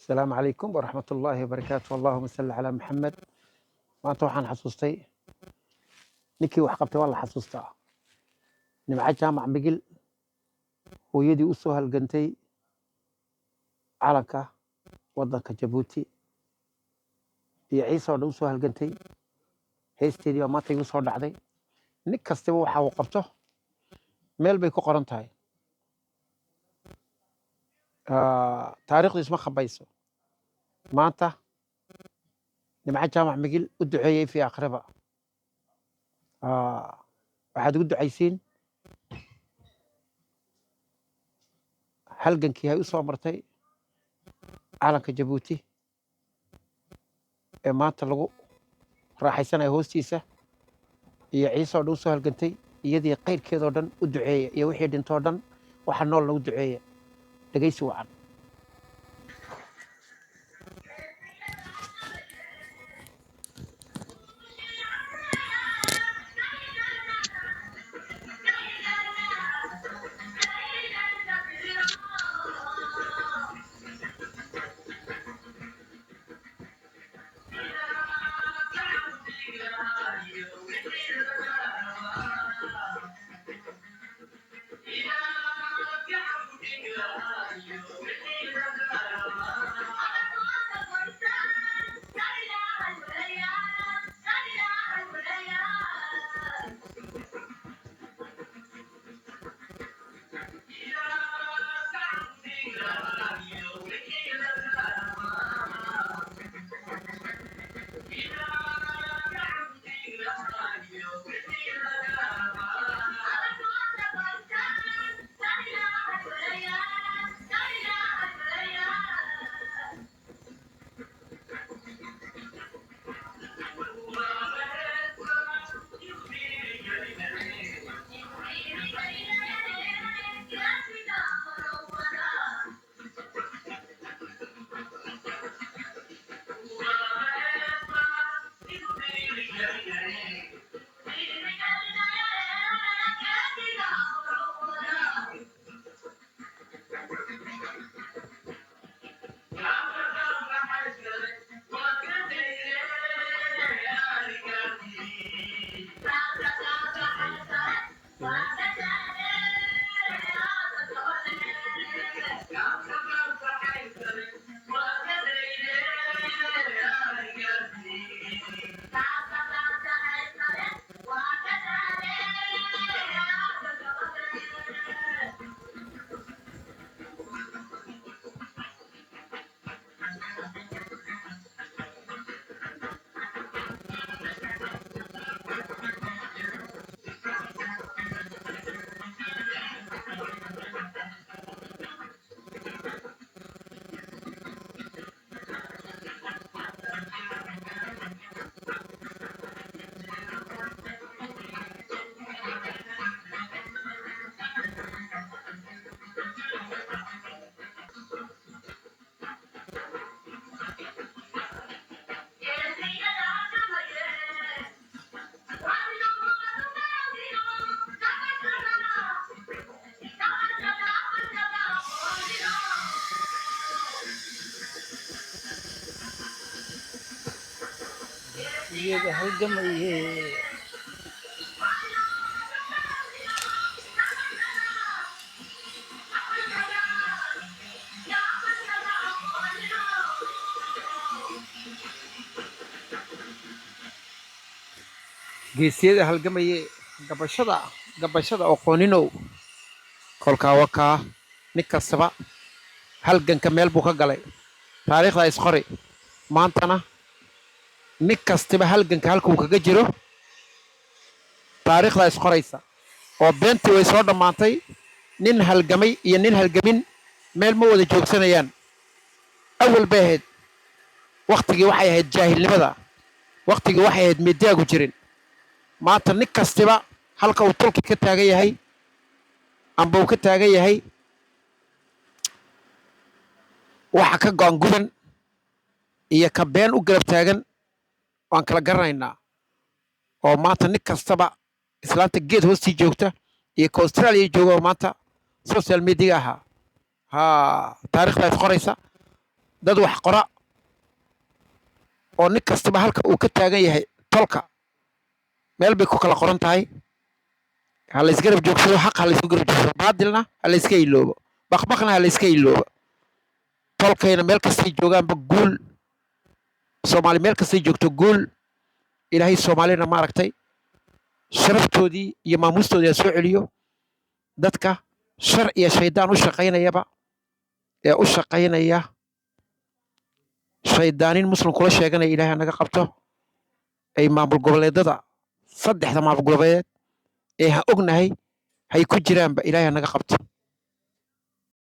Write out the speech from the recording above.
السلام عليكم ورحمة الله وبركاته. اللهم صل على محمد. maanta waxaan xasuustay ninkii wax qabtay waa la xasuustaa. Nimco Jaamac Migil hooyadii u soo halgantay calanka waddanka Jabuuti iyo ciise oo dhan u soo halgantay heesteedii baa maanta igu soo dhacday. nin kastaba waxa uu qabto meel bay ku qoran tahay. taariikhdu isma khabayso. maanta Nimco Jaamac Migil u duceeyey fi aakhiraba. waxaad ugu ducaysiin halgankii ay u soo martay calanka Jabuuti ee maanta lagu raaxaysanayo hoostiisa iyo ciise oo dhan u soo halgantay iyadii qayrkeedoo dhan u duceeya iyo wixii dhintoo dhan waxa noolna u duceeya. dhegaysi wacan. iyaga halgamayee geesiyada halgamayee gabashada aqooninow kolkaa wakaa nin kastaba halganka meel buu ka galay. taariikhda isqori. maantana nin kastaba halganka halkuu kaga jiro taariikhda isqoraysa oo beentii way soo dhammaantay. nin halgamay iyo nin halgamin meel ma wada joogsanayaan. awal bay ahayd waktigii waxay ahayd jaahilnimada, waktigii waxay ahayd miidaagu jirin. maanta nin kastiba halka uu tolki ka taagan yahay amba uu ka taagan yahay waxa ka go'an gudan iyo ka been u garab taagan waan kala garanaynaa. oo maanta nin kastaba islaanta geed hoostii joogta iyo ka Australia jooga oo maanta social media ahaa taariikhda isqoraysa. dad wax qora oo nin kastaba halka uu ka taagan yahay tolka meel bay ku kala qoran tahay ha la isgarab joogsado xaq ha la isku garab joogsado baadilna ha la iska iloobo baqbaqna ha la iska iloobo tolkayna meel kastay joogaanba guul soomaali meel kastay joogto guul ilaahay soomaalina maaragtay sharaftoodii iyo maamuustoodii ha soo celiyo dadka shar iyo shaydaan u shaqaynayaba ee u shaqaynaya shaydaanin muslim kula sheeganaya ilaahay naga qabto ay maamul goboleedada saddexda maamul goboleed ee ha ognahay hay ku jiraanba ilaahay naga qabto